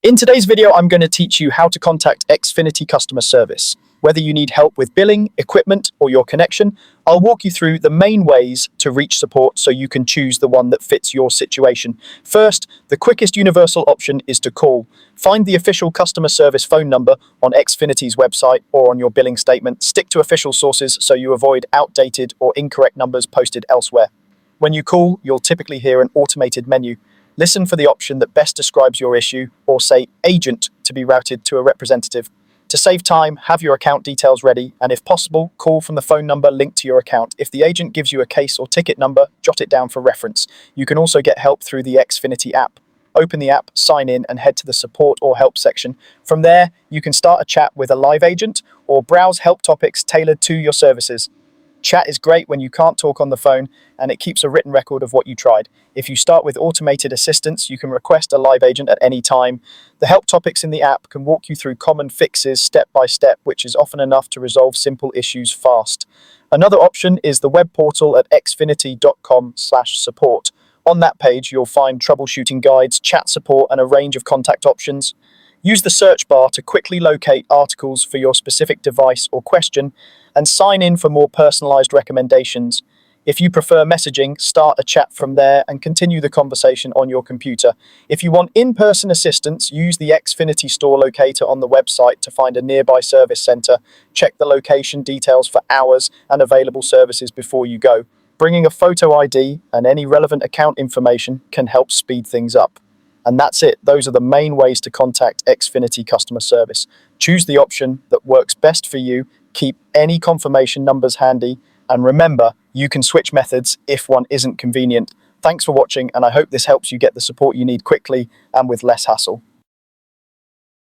In today's video, I'm going to teach you how to contact Xfinity customer service. Whether you need help with billing, equipment, or your connection, I'll walk you through the main ways to reach support so you can choose the one that fits your situation. First, the quickest universal option is to call. Find the official customer service phone number on Xfinity's website or on your billing statement. Stick to official sources so you avoid outdated or incorrect numbers posted elsewhere. When you call, you'll typically hear an automated menu. Listen for the option that best describes your issue, or say agent to be routed to a representative. To save time, have your account details ready, and if possible, call from the phone number linked to your account. If the agent gives you a case or ticket number, jot it down for reference. You can also get help through the Xfinity app. Open the app, sign in, and head to the support or help section. From there, you can start a chat with a live agent or browse help topics tailored to your services. Chat is great when you can't talk on the phone, and it keeps a written record of what you tried. If you start with automated assistance, you can request a live agent at any time. The help topics in the app can walk you through common fixes step by step, which is often enough to resolve simple issues fast. Another option is the web portal at xfinity.com/support. On that page, you'll find troubleshooting guides, chat support, and a range of contact options. Use the search bar to quickly locate articles for your specific device or question, and sign in for more personalized recommendations. If you prefer messaging, start a chat from there and continue the conversation on your computer. If you want in-person assistance, use the Xfinity store locator on the website to find a nearby service center. Check the location details for hours and available services before you go. Bringing a photo ID and any relevant account information can help speed things up. And that's it. Those are the main ways to contact Xfinity customer service. Choose the option that works best for you. Keep any confirmation numbers handy. And remember, you can switch methods if one isn't convenient. Thanks for watching, and I hope this helps you get the support you need quickly and with less hassle.